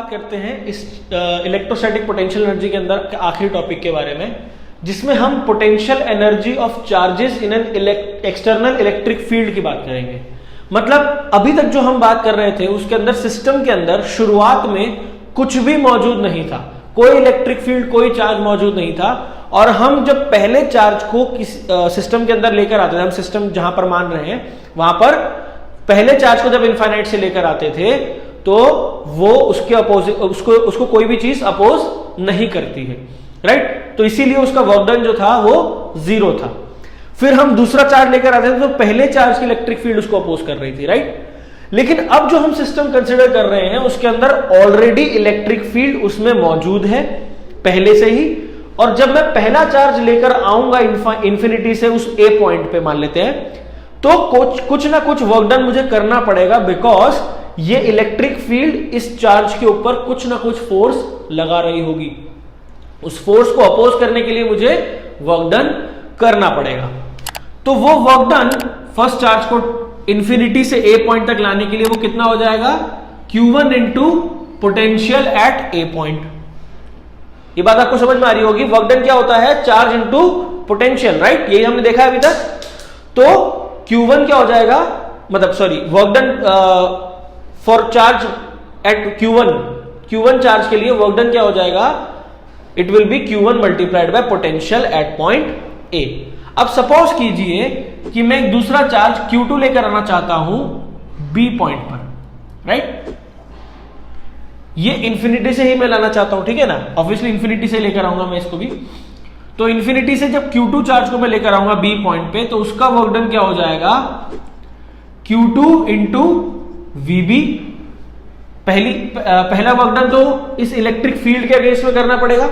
बात करते हैं इस इलेक्ट्रोस्टैटिक पोटेंशियल एनर्जी के अंदर के आखिरी टॉपिक के बारे में, जिसमें हम potential energy of charges in an external electric field की बात करेंगे। मतलब अभी तक जो हम बात कर रहे थे उसके अंदर, सिस्टम के अंदर शुरुआत में कुछ भी मौजूद नहीं था, कोई इलेक्ट्रिक फील्ड, कोई चार्ज मौजूद नहीं था। और हम जब पहले चार्ज को सिस्टम के अंदर लेकर आते थे, हम सिस्टम जहां पर मान रहे हैं वहां पर पहले चार्ज को जब इनफाइनाइट से लेकर आते थे तो वो उसके अपोजिट, उसको कोई भी चीज अपोज नहीं करती है, राइट। तो इसीलिए उसका वर्क डन जो था वो 0 था। फिर हम दूसरा चार्ज लेकर आते थे तो पहले चार्ज की इलेक्ट्रिक फील्ड उसको अपोज कर रही थी, राइट। लेकिन अब जो हम सिस्टम कंसिडर कर रहे हैं उसके अंदर ऑलरेडी इलेक्ट्रिक फील्ड उसमें मौजूद है पहले से ही। और जब मैं पहला चार्ज लेकर आऊंगा इंफिनिटी से उस ए पॉइंट पे मान लेते हैं, तो कुछ ना कुछ वर्क डन मुझे करना पड़ेगा, बिकॉज ये इलेक्ट्रिक फील्ड इस चार्ज के ऊपर कुछ ना कुछ फोर्स लगा रही होगी। उस फोर्स को अपोज करने के लिए मुझे वर्क डन करना पड़ेगा। तो वो वर्क डन फर्स्ट चार्ज को इंफिनिटी से ए पॉइंट तक लाने के लिए वो कितना हो जाएगा, Q1 into potential at A point. ये बात आपको समझ में आ रही होगी। वर्क डन क्या होता है, चार्ज इंटू पोटेंशियल, राइट। यही हमने देखा है अभी तक। तो Q1 क्या हो जाएगा, मतलब sorry, work done for charge at Q1 charge के लिए वर्क डन क्या हो जाएगा, it will be Q1 multiplied by potential at point A. अब सपोज कीजिए कि मैं एक दूसरा चार्ज Q2 लेकर आना चाहता हूं B पॉइंट पर, राइट। ये इंफिनिटी से ही मैं लाना चाहता हूं, ठीक है ना। ऑब्वियसली इंफिनिटी से लेकर आऊंगा मैं इसको भी। तो इंफिनिटी से जब Q2 चार्ज को मैं लेकर आऊंगा B पॉइंट पे, तो उसका वर्क डन क्या हो जाएगा, Q2 इंटू VB। पहला वर्क डन तो इस इलेक्ट्रिक फील्ड के अगेंस्ट में करना पड़ेगा,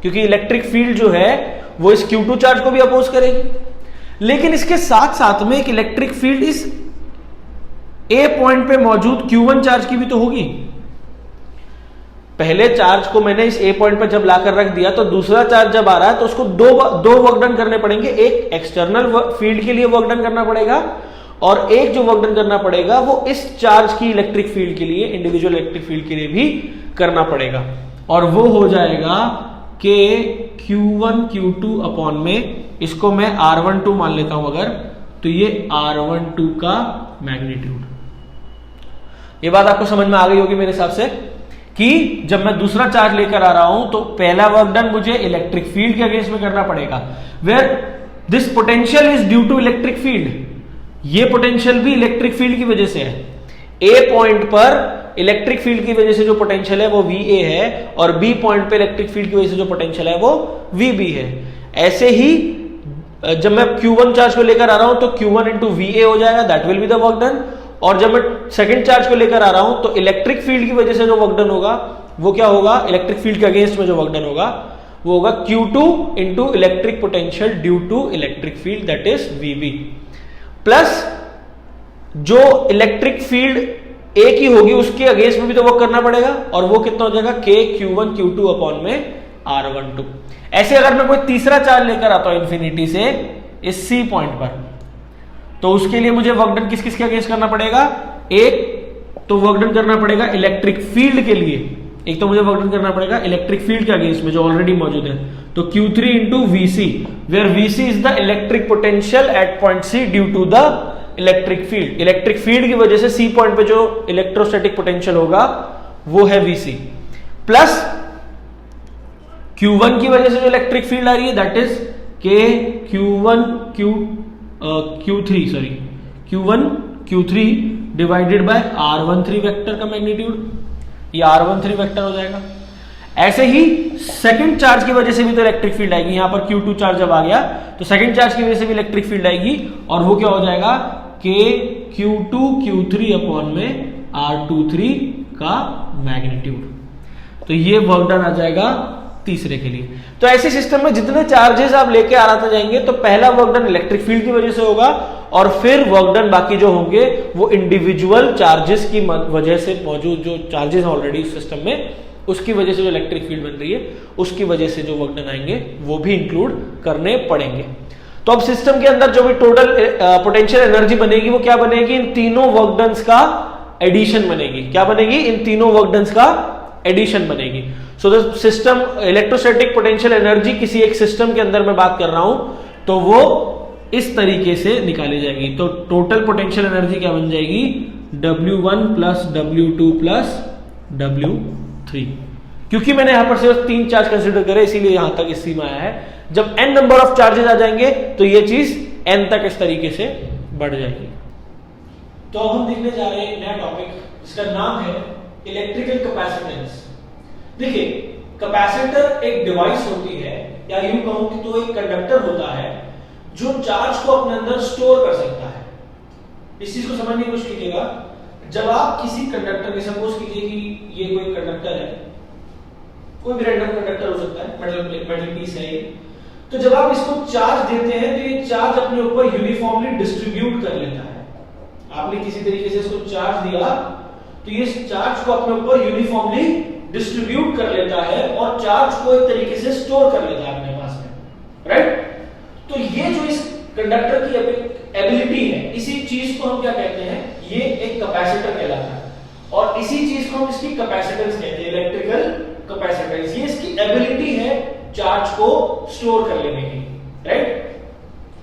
क्योंकि इलेक्ट्रिक फील्ड जो है वो इस Q2 चार्ज को भी अपोज करेगी। लेकिन इसके साथ साथ में एक इलेक्ट्रिक फील्ड इस A पॉइंट पे मौजूद Q1 चार्ज की भी तो होगी। पहले चार्ज को मैंने इस A पॉइंट पर जब लाकर रख दिया, तो दूसरा चार्ज जब आ रहा है तो उसको दो वर्क डन करने पड़ेंगे। एक एक्सटर्नल फील्ड के लिए वर्क डन करना पड़ेगा, और एक जो वर्क डन करना पड़ेगा वो इस चार्ज की इलेक्ट्रिक फील्ड के लिए, इंडिविजुअल इलेक्ट्रिक फील्ड के लिए भी करना पड़ेगा। और वो हो जाएगा कि Q1 Q2 अपॉन में, इसको मैं R12 मान लेता हूं अगर, तो ये R12 का मैग्नीट्यूड। ये बात आपको समझ में आ गई होगी मेरे हिसाब से, कि जब मैं दूसरा चार्ज लेकर आ रहा हूं तो पहला वर्क डन मुझे इलेक्ट्रिक फील्ड के अगेंस्ट में करना पड़ेगा, where this potential is due to electric field. ये पोटेंशियल भी इलेक्ट्रिक फील्ड की वजह से है। ए पॉइंट पर इलेक्ट्रिक फील्ड की वजह से जो पोटेंशियल है वो VA है, और बी पॉइंट पे इलेक्ट्रिक फील्ड की वजह से जो पोटेंशियल है वो VB है। ऐसे ही जब मैं Q1 चार्ज को लेकर आ रहा हूं तो Q1 इंटू VA हो जाएगा, that will be the work done. और जब मैं सेकंड चार्ज को लेकर आ रहा हूं तो इलेक्ट्रिक फील्ड की वजह से जो वर्क डन होगा वो क्या होगा, इलेक्ट्रिक फील्ड के अगेंस्ट में जो वर्क डन होगा वो होगा Q2 into electric potential due to electric field, that is VB, plus जो इलेक्ट्रिक फील्ड एक ही होगी उसके अगेंस्ट में भी तो वर्क करना पड़ेगा, और वो कितना हो जाएगा, K Q1 Q2 अपॉन में R12। ऐसे अगर मैं कोई तीसरा चार्ज लेकर आता हूं इंफिनिटी से इस C पॉइंट पर, तो उसके लिए मुझे वर्क डन किस किस के अगेंस्ट करना पड़ेगा, एक तो वर्क डन करना पड़ेगा इलेक्ट्रिक फील्ड के लिए, एक तो मुझे वर्क डन करना पड़ेगा इलेक्ट्रिक फील्ड के अगेंस्ट में जो ऑलरेडी मौजूद है, तो Q3 into VC, where VC is the electric potential at point C due to the electric field. Electric field की वजह से C पॉइंट पे जो इलेक्ट्रोस्टैटिक पोटेंशियल होगा वो है VC, प्लस Q1 की वजह से जो इलेक्ट्रिक फील्ड आ रही है that is K Q1 Q3 divided by R13 vector का मैग्नीट्यूड, ये R13 वेक्टर हो जाएगा। ऐसे ही सेकंड चार्ज की वजह से भी तो इलेक्ट्रिक फील्ड आएगी। यहां पर Q2 चार्ज जब आ गया तो सेकंड चार्ज की वजह से भी इलेक्ट्रिक फील्ड आएगी, और वो क्या हो जाएगा, K Q2 Q3 अपॉन में R23 का मैग्नीट्यूड। तो ये वर्क डन आ जाएगा तीसरे के लिए। तो ऐसे सिस्टम में जितने चार्जेस आप लेके आते जाएंगे तो पहला वर्क डन इलेक्ट्रिक फील्ड की वजह से होगा, और फिर वर्क डन बाकी जो होंगे वो इंडिविजुअल चार्जेस की वजह से, मौजूद जो चार्जेस ऑलरेडी सिस्टम में उसकी वजह से जो इलेक्ट्रिक फील्ड बन रही है उसकी वजह से जो वर्क डन आएंगे वो भी इंक्लूड करने पड़ेंगे। तो अब सिस्टम के अंदर जो भी टोटल पोटेंशियल एनर्जी बनेगी वो क्या बनेगी, इन तीनों वर्क डन्स का एडिशन बनेगी। क्या बनेगी, इन तीनों वर्क डन्स का एडिशन बनेगी। So the system electrostatic potential energy किसी एक सिस्टम के अंदर मैं बात कर रहा हूं तो वो इस तरीके से निकाली जाएगी। तो टोटल पोटेंशियल एनर्जी क्या बन जाएगी, W1 plus W2 plus W3। क्योंकि मैंने यहां पर सिर्फ 3 चार्ज कंसिडर करे इसीलिए यहां तक इस सीमा आया है। जब n नंबर ऑफ चार्जेस आ जाएंगे तो ये चीज n तक इस तरीके से बढ़ जाएगी। तो अब हम देखने जा रहे हैं नया टॉपिक, इसका नाम है इलेक्ट्रिकल कैपेसिटेंस। देखिए, कैपेसिटर एक डिवाइस होती है, या यूं कहूं कि तो एक कंडक्टर होता है जो चार्ज को अपने अंदर स्टोर कर सकता है। इस चीज को समझने की कोशिश कीजिएगा। जब आप किसी कंडक्टर, सपोज कीजिए कि ये कोई कंडक्टर है, कोई भी रैंडम कंडक्टर हो सकता है, मेटल पीस है ये, तो जब आप इसको चार्ज देते हैं तो ये चार्ज अपने ऊपर यूनिफॉर्मली डिस्ट्रीब्यूट कर लेता है। आपने किसी तरीके से इसको चार्ज दिया तो ये चार्ज को अपने ऊपर यूनिफॉर्मली डिस्ट्रीब्यूट कर लेता है और चार्ज को एक तरीके से स्टोर कर लेता है अपने पास में, राइट। तो ये जो इस कंडक्टर की एबिलिटी है, इसी चीज को हम क्या कहते हैं, ये एक कैपेसिटर कहलाता है। और इसी चीज को हम इसकी कैपेसिटेंस कहते हैं, इलेक्ट्रिकल कैपेसिटेंस। ये इसकी एबिलिटी है चार्ज को स्टोर कर लेने की, राइट।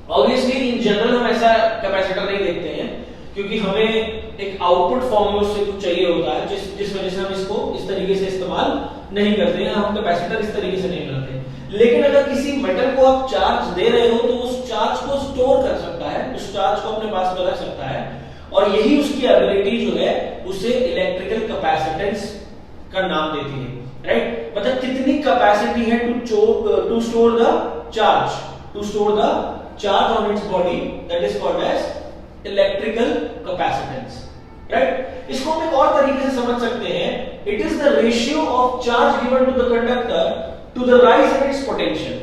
ऑब्वियसली इन जनरल हम ऐसा कैपेसिटर नहीं देखते हैं क्योंकि हमें एक आउटपुट फॉर्म में उससे कुछ चाहिए होता है, जिस वजह से हम इसको इस तरीके से इस्तेमाल नहीं करते हैं। हम कैपेसिटर इस तरीके से नहीं बनाते। लेकिन अगर किसी मेटल को आप चार्ज दे रहे हो तो उस चार्ज को स्टोर कर सकता है, उस चार्ज को अपने पास में रख सकता है, और यही उसकी एबिलिटी जो है उसे इलेक्ट्रिकल कैपेसिटेंस का नाम देती है, राइट। मतलब कितनी कैपेसिटी है to store the charge on its body, that is called as electrical capacitance, right. इसको हम एक और तरीके से समझ सकते हैं, it is the ratio of charge given to the conductor to the rise in its potential.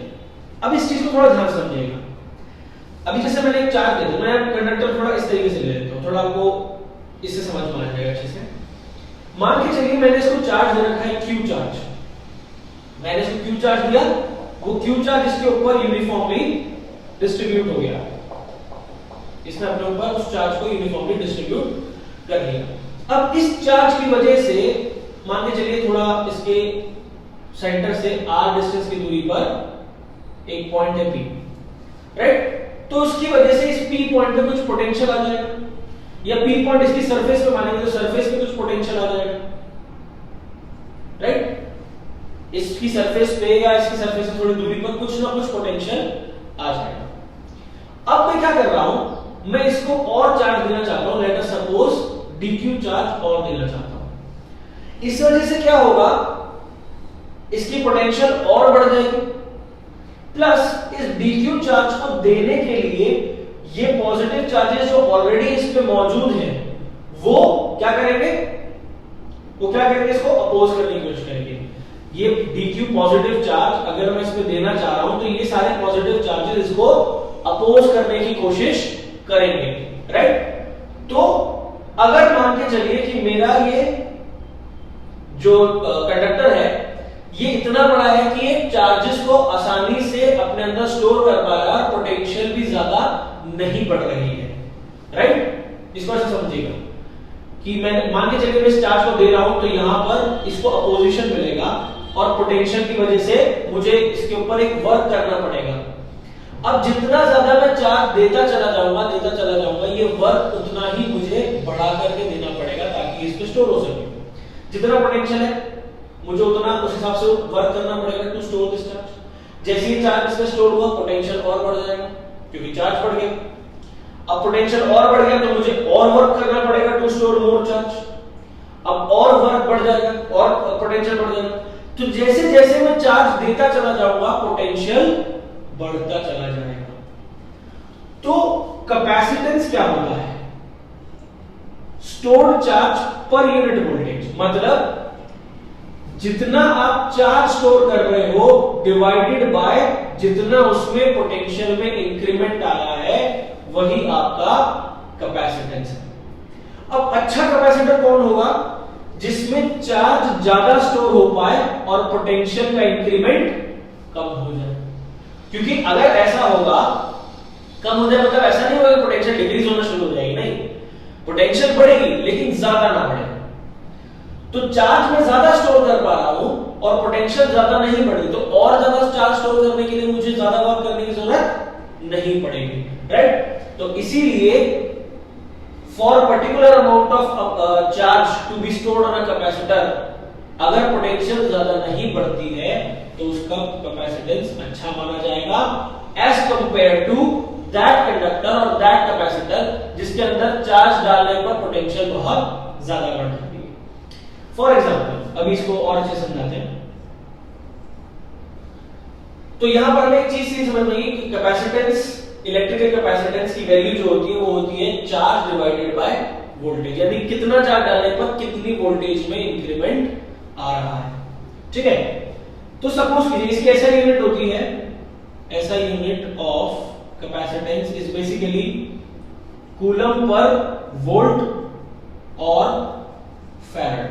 अब इस चीज को थोड़ा ध्यान से समझिएगा। अभी जैसे मैंने एक चार्ज दे दिया, मैं कंडक्टर थोड़ा इस तरीके से ले लेता हूं, थोड़ा आपको इससे समझ में आ जाएगा अच्छे से। मान के चलिए मैंने इसको चार्ज दे रखा है Q चार्ज, मैंने इसको Q चार्ज दिया, वो Q चार्ज इसके ऊपर यूनिफॉर्मली डिस्ट्रीब्यूट हो गया, इसने अपने ऊपर उस चार्ज को यूनिफॉर्मली डिस्ट्रीब्यूट कर लिया। अब इस चार्ज की वजह से मान के चलिए थोड़ा इसके सेंटर से r डिस्टेंस की दूरी पर एक पॉइंट है P, राइट। तो उसकी वजह से इस P पॉइंट पे कुछ पोटेंशियल आ जाएगा, या P पॉइंट इसकी सरफेस पे मानेंगे तो सरफेस पे कुछ पोटेंशियल आ जाएगा, राइट। इसकी सरफेस पे या इसकी सरफेस से थोड़ी दूरी पर कुछ ना कुछ पोटेंशियल आ जाएगा। अब मैं क्या कर रहा हूं, मैं इसको और चार्ज देना चाहता हूं, let us suppose dq charge और देना चाहता हूं। इस वजह से क्या होगा, इसकी पोटेंशियल और बढ़ जाएगी, प्लस इस dq चार्ज को देने के लिए ये पॉजिटिव चार्जेस जो ऑलरेडी इस पे मौजूद हैं वो क्या करेंगे, इसको अपोज करने की कोशिश करेंगे। ये dq पॉजिटिव चार्ज अगर मैं इसमें देना चाह रहा हूं तो ये सारे पॉजिटिव चार्जेस इसको अपोज करने की कोशिश करेंगे, राइट। तो अगर मान के चलिए कि मेरा ये जो कंडक्टर है ये इतना बड़ा है कि ये चार्जेस को आसानी से अपने अंदर स्टोर कर पा रहा है, पोटेंशियल भी ज्यादा नहीं बढ़ रही है, राइट। इसको ऐसे समझिएगा कि मैं मान के चलिए मैं इस चार्ज को दे रहा हूं तो यहां पर इसको अपोजिशन मिलेगा और पोटेंशियल की वजह से मुझे इसके ऊपर एक वर्क करना पड़ेगा। अब जितना ज्यादा मैं चार्ज देता चला जाऊंगा ये वर्क उतना ही मुझे बढ़ा करके देना पड़ेगा ताकि इस पे स्टोर हो सके। जितना पोटेंशियल है मुझे उतना उस हिसाब से वर्क करना पड़ेगा टू स्टोर दिस चार्ज। जैसे ही चार्ज इसमें स्टोर हुआ पोटेंशियल और बढ़ जाएगा क्योंकि चार्ज बढ़ गया। अब पोटेंशियल और बढ़ गया तो मुझे और वर्क करना पड़ेगा टू स्टोर मोर चार्ज। अब और वर्क बढ़ जाएगा और पोटेंशियल बढ़ जाएगा। तो जैसे जैसे मैं चार्ज देता चला जाऊंगा पोटेंशियल बढ़ता चला जाएगा। तो कैपेसिटेंस क्या होता है, stored charge per unit voltage, मतलब जितना आप चार्ज स्टोर कर रहे हो डिवाइडेड बाय जितना उसमें पोटेंशियल में इंक्रीमेंट आया है वही आपका कैपेसिटेंस है। अब अच्छा कैपेसिटर कौन होगा, जिसमें चार्ज ज्यादा स्टोर हो पाए और पोटेंशियल का इंक्रीमेंट कम हो जाए। क्योंकि अगर ऐसा होगा कम हो जाए मतलब ऐसा नहीं होगा कि पोटेंशियल डिक्रीज होना शुरू हो जाएगी, नहीं, पोटेंशियल बढ़ेगी लेकिन ज्यादा ना बढ़े। तो चार्ज मैं ज्यादा स्टोर कर पा रहा हूं और पोटेंशियल ज्यादा नहीं बढ़ी, तो और ज्यादा चार्ज स्टोर करने के लिए मुझे ज्यादा वर्क करने की जरूरत नहीं पड़ेगी, राइट। तो इसीलिए for particular amount of charge to be stored on a capacitor, अगर पोटेंशियल ज्यादा नहीं बढ़ती है तो उसका कैपेसिटेंस अच्छा माना जाएगा as compare to that conductor और दैट कैपेसिटर जिसके अंदर चार्ज डालने पर पोटेंशियल बहुत ज्यादा बढ़ जाती है। फॉर एग्जांपल, अभी इसको और अच्छे समझाते हैं। तो यहां पर हमें एक चीज समझ में आई कि कैपेसिटेंस, इलेक्ट्रिकल कैपेसिटेंस की वैल्यू जो होती है वो होती है चार्ज डिवाइडेड बाय वोल्टेज, यानी कितना चार्ज डालने पर कितनी वोल्टेज में इंक्रीमेंट आ रहा है, ठीक है। तो सपोज कीजिए इसकी ऐसा यूनिट होती है, ऐसा unit of capacitance is basically coulomb per volt और फैराड,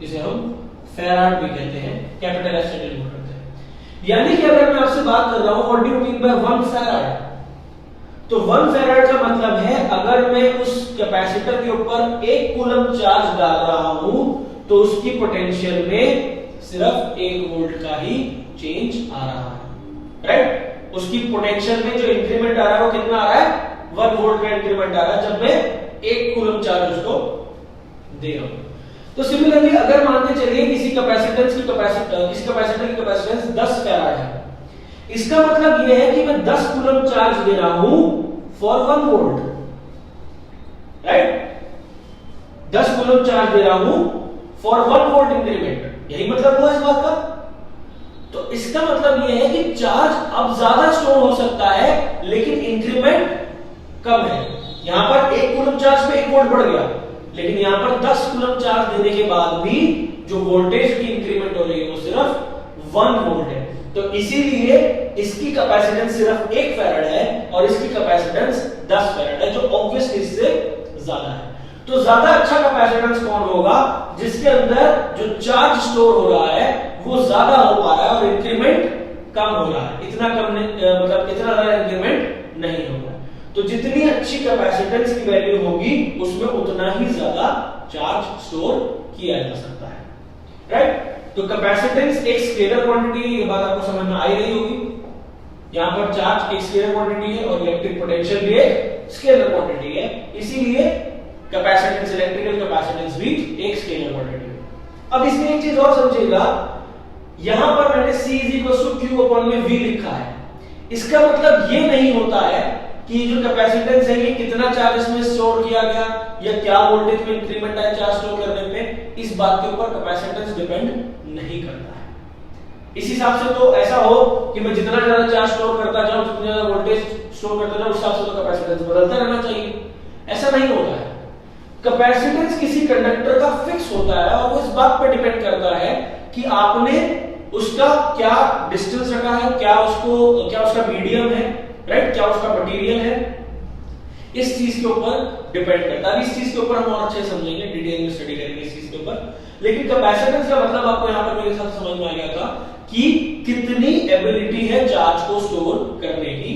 इसे हम फैराड भी कहते हैं, कैपिटल एस से डिनोट करते हैं। यानी कि अगर मैं आपसे बात कर रहा हूं what do you mean by 1 farad, तो 1 फैराड का मतलब है अगर मैं उस कैपेसिटर के ऊपर 1 कूलम चार्ज डाल रहा हूं तो उसकी पोटेंशियल में सिर्फ 1 वोल्ट का ही चेंज आ रहा है, राइट। उसकी पोटेंशियल में जो इंक्रीमेंट आ रहा है वो कितना आ रहा है, 1 वोल्ट का इंक्रीमेंट आ रहा है जब मैं 1 कूलम चार्ज उसको दे रहा हूं। तो सिमिलरली अगर मान के चलिए किसी कैपेसिटर की कैपेसिटेंस 10 फैराड है, इसका मतलब यह है कि मैं 10 कूलम चार्ज दे रहा हूं for 1 volt, right. 10 coulomb charge दे रहा हूं फॉर 1 वोल्ट इंक्रीमेंट, यही मतलब हुआ इस बात का। तो इसका मतलब यह है कि चार्ज अब ज्यादा स्टोर हो सकता है लेकिन इंक्रीमेंट कम है। यहां पर 1 कूलम चार्ज पे 1 वोल्ट बढ़ गया, लेकिन यहां पर 10 कूलम चार्ज देने के बाद भी जो वोल्टेज की इंक्रीमेंट हो रही है वो सिर्फ 1 वोल्ट है। तो इसीलिए इसकी कैपेसिटेंस सिर्फ 1 फैराड है और इसकी कैपेसिटेंस 10 फैराड है, जो ऑब्वियसली इससे ज्यादा है। तो ज्यादा अच्छा कैपेसिटेंस कौन होगा, जिसके अंदर जो चार्ज स्टोर हो रहा है वो ज्यादा हो पा रहा है और इंक्रीमेंट कम हो रहा है, इतना कम मतलब इतना ज्यादा इंक्रीमेंट नहीं होगा। तो जितनी अच्छी कैपेसिटेंस की वैल्यू होगी उसमें उतना ही ज्यादा चार्ज स्टोर किया जा सकता है, राइट। तो कैपेसिटेंस एक स्केलर क्वांटिटी है, ये बात आपको समझ में आ ही रही होगी। यहां पर चार्ज एक स्केलर क्वांटिटी है और इलेक्ट्रिक पोटेंशियल भी एक स्केलर क्वांटिटी है, इसीलिए कैपेसिटेंस, इलेक्ट्रिकल कैपेसिटेंस भी एक स्केलर क्वांटिटी है। अब इसमें एक चीज और समझिएगा, यहां पर मैंने C Q/V लिखा है, इसका मतलब ये नहीं होता है कि जो कैपेसिटेंस है ये कितना चार्ज इसमें स्टोर किया गया या क्या वोल्टेज में इंक्रीमेंट है चार्ज स्टोर करने में, इस बात के ऊपर कैपेसिटेंस डिपेंड नहीं करता है। इस हिसाब से तो ऐसा हो कि मैं जितना ज्यादा चार्ज स्टोर करता जाऊं, जितना ज्यादा वोल्टेज स्टोर करता जाऊं, उस हिसाब से तो कैपेसिटेंस बदलता रहना चाहिए, ऐसा नहीं होता है। कैपेसिटेंस किसी कंडक्टर का फिक्स होता है और वो इस बात पर डिपेंड करता है कि आपने उसका क्या डिस्टेंस रखा है, क्या उसका मीडियम है, राइट, क्या उसका मटेरियल है, इस चीज के ऊपर डिपेंड करता है। इस चीज के ऊपर हम और अच्छे समझेंगे, डिटेल में स्टडी करेंगे इस चीज के ऊपर। लेकिन कैपेसिटेंस का मतलब आपको यहां पर मेरे साथ समझ में आ गया था कि कितनी एबिलिटी है चार्ज को स्टोर करने की।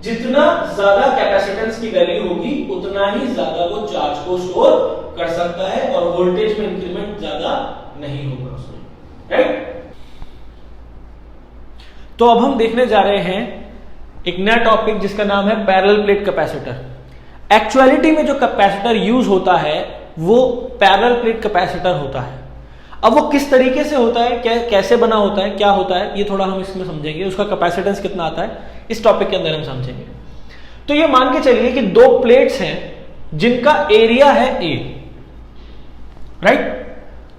जितना ज्यादा कैपेसिटेंस की वैल्यू होगी उतना ही ज्यादा वो चार्ज को स्टोर कर सकता है और वोल्टेज में इंक्रीमेंट ज्यादा नहीं होगा उसमें, राइट। तो अब हम देखने जा रहे हैं एक नया टॉपिक जिसका नाम है पैरेलल प्लेट कैपेसिटर। एक्चुअलिटी में जो कैपेसिटर यूज होता है वो पैरेलल प्लेट कैपेसिटर होता है। अब वो किस तरीके से होता है, कैसे बना होता है, क्या होता है, ये थोड़ा हम इसमें समझेंगे। उसका कैपेसिटेंस कितना आता है इस टॉपिक के अंदर हम समझेंगे। तो ये मान के चलिए कि 2 प्लेट्स हैं जिनका एरिया है A, राइट।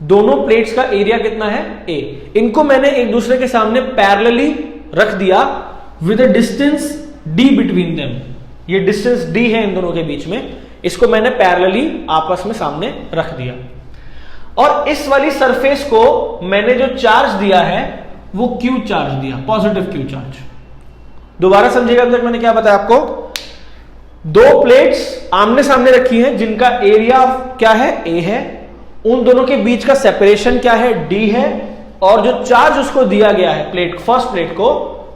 दोनों प्लेट्स का एरिया कितना है A। इनको मैंने एक दूसरे के सामने पैरेलली रख दिया with a distance D between them. ये डिस्टेंस D है इन दोनों के बीच में, इसको मैंने पैरेलली आपस में सामने रख दिया। और इस वाली सरफेस को मैंने जो चार्ज दिया है वो Q चार्ज दिया, पॉजिटिव Q चार्ज। दोबारा समझिएगा, अब तक मैंने क्या बताया आपको। 2 प्लेट्स आमने सामने रखी हैं जिनका एरिया क्या है A है, उन दोनों के बीच का सेपरेशन क्या है D है, और जो चार्ज उसको दिया गया है प्लेट, फर्स्ट प्लेट को,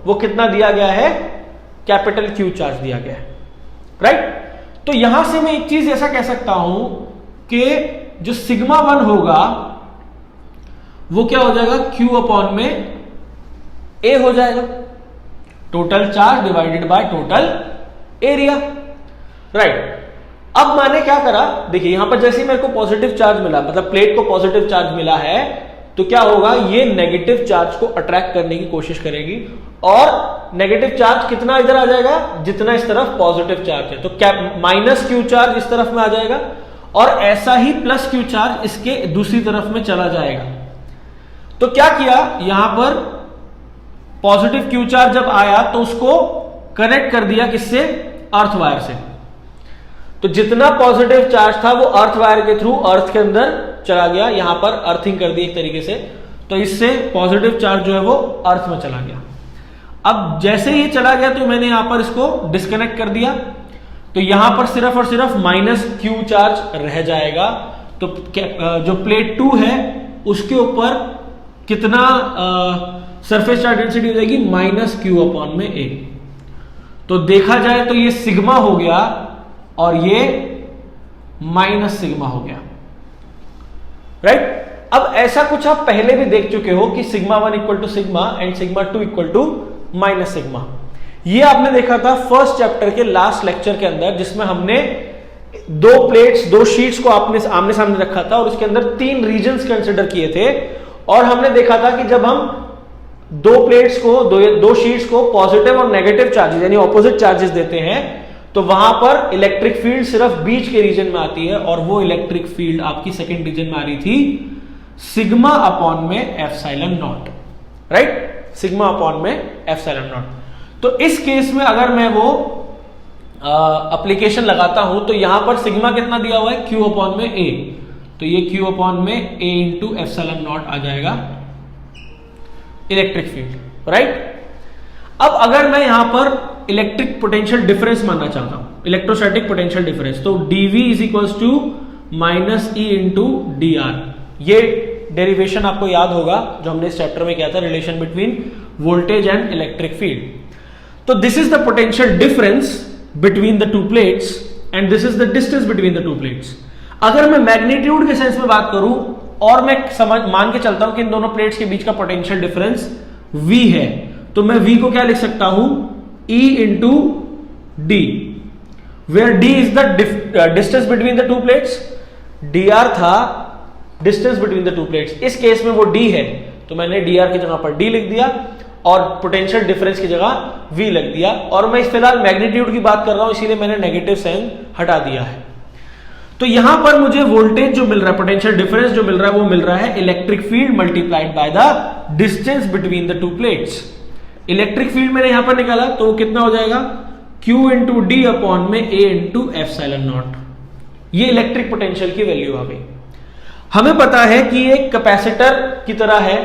वो कितना दिया गया है, कैपिटल Q चार्ज दिया गया है, राइट। तो यहां से मैं एक चीज ऐसा कह सकता हूं कि जो सिग्मा 1 होगा वो क्या हो जाएगा, Q अपॉन में A हो जाएगा, total charge divided by total area, right. अब मैंने क्या करा, देखिए यहां पर जैसे ही मेरे को पॉजिटिव चार्ज मिला, मतलब प्लेट को पॉजिटिव चार्ज मिला है, तो क्या होगा, ये नेगेटिव चार्ज को अट्रैक्ट करने की कोशिश करेगी और नेगेटिव चार्ज कितना इधर आ जाएगा, जितना इस तरफ पॉजिटिव चार्ज है, तो क्या माइनस क्यू चार्ज इस तरफ में आ जाएगा और ऐसा ही प्लस क्यू चार्ज इसके दूसरी तरफ में चला जाएगा। तो क्या किया, यहां पर पॉजिटिव क्यू चार्ज जब आया तो उसको कनेक्ट कर दिया किससे, अर्थ वायर से। तो जितना पॉजिटिव चार्ज था वो अर्थ वायर के थ्रू अर्थ के अंदर चला गया, यहां पर अर्थिंग कर दी एक तरीके से, तो इससे पॉजिटिव चार्ज जो है वो अर्थ में चला गया। अब जैसे ही चला गया तो मैंने यहां पर इसको डिस्कनेक्ट कर दिया, तो यहां पर सिर्फ और सिर्फ माइनस क्यू चार्ज रह जाएगा। तो जो प्लेट 2 है उसके ऊपर कितना सरफेस चार्ज डेंसिटी हो जाएगी, माइनस क्यू अपॉन में ए। तो देखा जाए तो ये सिग्मा हो गया और ये माइनस सिग्मा हो गया, राइट। अब ऐसा कुछ आप पहले भी देख चुके हो कि sigma 1 equal to sigma and sigma 2 equal to minus sigma. ये आपने देखा था फर्स्ट चैप्टर के लास्ट लेक्चर के अंदर, जिसमें हमने दो प्लेट्स, दो शीट्स को आपने आमने सामने रखा था और उसके अंदर 3 रीजन्स कंसिडर किए थे और हमने देखा था कि जब हम दो प्लेट्स को, दो शीट्स को पॉजिटिव और नेगेटिव चार्जेस यानी ऑपोजिट चार्जेस देते हैं तो वहां पर इलेक्ट्रिक फील्ड सिर्फ बीच के रीजन में आती है और वो इलेक्ट्रिक फील्ड आपकी सेकंड रीजन में आ रही थी सिग्मा अपॉन में epsilon not, right, sigma upon में एप्सिलॉन नॉट। तो इस केस में अगर मैं वो एप्लीकेशन लगाता हूं तो यहां पर सिग्मा कितना दिया हुआ है, क्यू अपॉन में ए, तो ये क्यू अपॉन में ए इंटू एप्सिलॉन नॉट आ जाएगा इलेक्ट्रिक फील्ड, राइट। अब अगर मैं यहां पर इलेक्ट्रिक पोटेंशियल डिफरेंस मानना चाहता हूं, इलेक्ट्रोस्टैटिक पोटेंशियल डिफरेंस, तो dV is equals to minus E into D R. ये डेरिवेशन आपको याद होगा जो हमने इस चैप्टर में किया था, relation between voltage and electric field. तो this is the potential difference between the two plates and this is the distance between the two plates. अगर मैं मैग्नीट्यूड के सेंस में बात करूं और मैं मान के चलता हूं कि इन दोनों प्लेट्स के बीच का पोटेंशियल डिफरेंस V है, तो मैं V को क्या लिख सकता हूं, E into D, where D is the distance between the two plates, dr था distance between the two plates. इस केस में वो D है तो मैंने dr की जगह पर D लिख दिया और पोटेंशियल डिफरेंस की जगह V लिख दिया, और मैं फिलहाल मैग्नीट्यूड की बात कर रहा हूं इसीलिए मैंने नेगेटिव साइन हटा दिया है। तो यहां पर मुझे वोल्टेज जो मिल रहा है, पोटेंशियल डिफरेंस जो मिल रहा है वो मिल रहा है electric field multiplied by the distance between the two plates. Electric field मैंने यहां पर निकाला तो वो कितना हो जाएगा, Q इंटू डी अपॉन में A इंटू एप्सिलॉन नॉट। ये इलेक्ट्रिक पोटेंशियल की वैल्यू आ गई। हमें पता है कि ये कैपेसिटर की तरह है,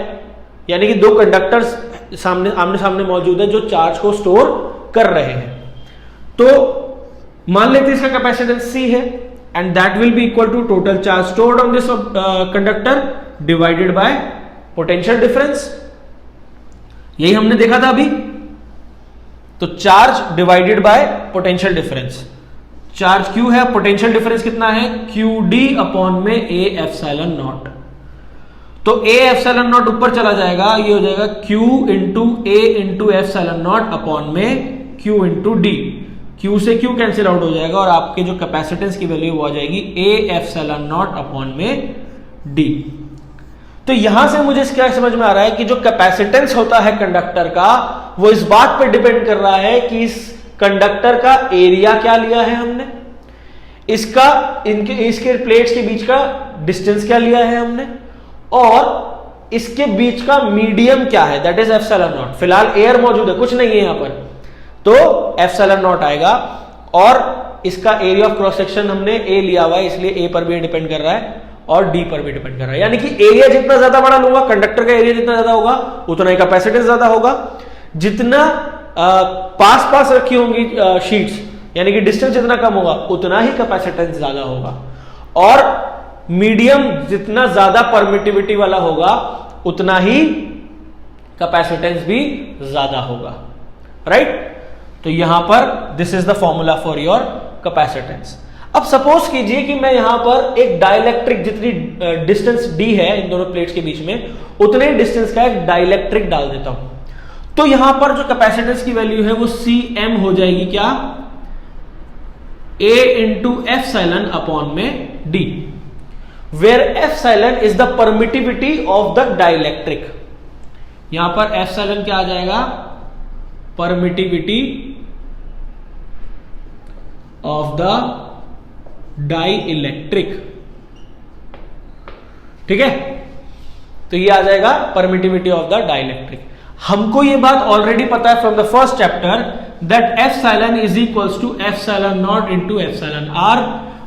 यानी कि दो कंडक्टर्स आमने सामने मौजूद है जो चार्ज को स्टोर कर रहे हैं। तो मान लेते हैं इसका कैपेसिटेंस C है and that will be equal to total charge stored on this conductor divided by potential difference। यही हमने देखा था अभी। तो charge divided by potential difference, charge Q है, पोटेंशियल डिफरेंस कितना है, QD अपॉन में A एप्सिलॉन नॉट। तो A एप्सिलॉन नॉट ऊपर चला जाएगा, ये हो जाएगा Q into A into epsilon naught upon में Q इंटू D। Q से Q कैंसिल आउट हो जाएगा और आपके जो कैपेसिटेंस की वैल्यू वो आ जाएगी A एप्सिलॉन नॉट अपॉन में D। तो यहां से मुझे क्या समझ में आ रहा है कि जो कैपेसिटेंस होता है कंडक्टर का वो इस बात पर डिपेंड कर रहा है कि इस कंडक्टर का एरिया क्या लिया है हमने, इसके प्लेट्स के बीच का डिस्टेंस क्या लिया है हमने, और इसके बीच का मीडियम क्या है, दैट इज एप्सिलॉन नॉट। फिलहाल एयर मौजूद है, कुछ नहीं है यहां पर, तो एप्सिलॉन नॉट आएगा। और इसका एरिया ऑफ क्रॉस सेक्शन हमने A लिया हुआ है इसलिए A पर भी डिपेंड कर रहा है और D पर भी डिपेंड कर रहा है। यानी कि एरिया जितना ज्यादा बड़ा लूंगा, कंडक्टर का एरिया जितना ज्यादा होगा उतना ही कैपेसिटेंस ज्यादा होगा। जितना पास पास रखी होंगी शीट्स, यानी कि डिस्टेंस जितना कम होगा उतना ही कैपेसिटेंस ज्यादा होगा, और मीडियम जितना ज्यादा परमिटिविटी वाला होगा उतना ही कैपेसिटेंस भी ज्यादा होगा, राइट। तो यहां पर this is the formula for your capacitance. अब सपोज कीजिए कि मैं यहां पर एक डाइलेक्ट्रिक, जितनी डिस्टेंस डी है इन दोनों प्लेट्स के बीच में, उतने डिस्टेंस का एक डाइलेक्ट्रिक डाल देता हूं। तो यहां पर जो कैपेसिटेंस की वैल्यू है वो Cm हो जाएगी क्या, A इंटू एप्सिलॉन अपॉन में D, where epsilon is the permittivity of the dielectric. यहां पर एप्सिलॉन क्या आ जाएगा, परमिटिविटी ऑफ द डाइइलेक्ट्रिक। ठीक है, तो ये आ जाएगा परमिटिविटी ऑफ द डाइइलेक्ट्रिक। हमको ये बात ऑलरेडी पता है from the first chapter that epsilon is equals to epsilon naught into epsilon R,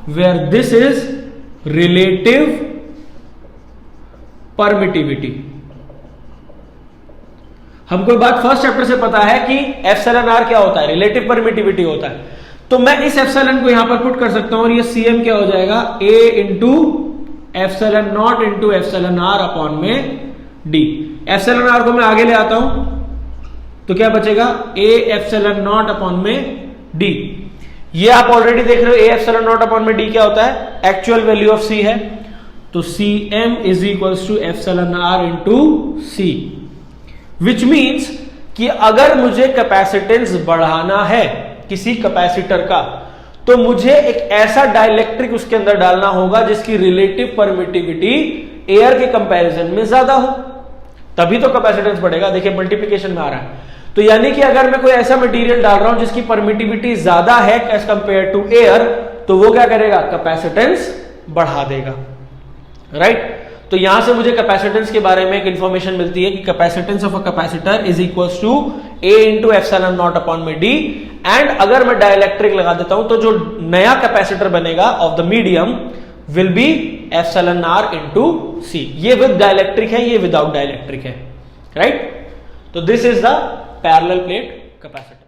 where this is relative permittivity. हमको ये बात फर्स्ट चैप्टर से पता है कि एप्सिलॉन आर क्या होता है, रिलेटिव परमिटिविटी होता है। तो मैं इस एप्सिलॉन को यहां पर पुट कर सकता हूं और ये Cm क्या हो जाएगा, A into epsilon naught into epsilon R upon में D। एप्सिलॉन आर को मैं आगे ले आता हूं तो क्या बचेगा, A एप्सिलॉन नॉट अपॉन में D। ये आप ऑलरेडी देख रहे हो, A एप्सिलॉन नॉट अपॉन में D क्या होता है, एक्चुअल वैल्यू ऑफ C है। तो Cm is equals to epsilon R into C, which means कि अगर मुझे कैपेसिटेंस बढ़ाना है किसी कैपेसिटर का, तो मुझे एक ऐसा डाइलेक्ट्रिक उसके अंदर डालना होगा जिसकी रिलेटिव परमिटिविटी एयर के कंपैरिजन में ज्यादा हो, तभी तो कैपेसिटेंस बढ़ेगा। देखिए मल्टीप्लिकेशन में आ रहा है। तो यानी कि अगर मैं कोई ऐसा मटेरियल डाल रहा हूं जिसकी परमिटिविटी ज्यादा है एज कंपेयर टू एयर, तो वो क्या करेगा, कैपेसिटेंस बढ़ा देगा, राइट। तो यहां से मुझे कैपेसिटेंस के बारे में एक इंफॉर्मेशन मिलती है कि capacitance of a capacitor is equals to A into epsilon naught upon में D। एंड अगर मैं डाइलेक्ट्रिक लगा देता हूं तो जो नया कैपेसिटर बनेगा of the medium will be epsilon R into C। ये विद डाइलेक्ट्रिक है, ये विदाउट डाइलेक्ट्रिक है, राइट। तो this is the parallel plate capacitor.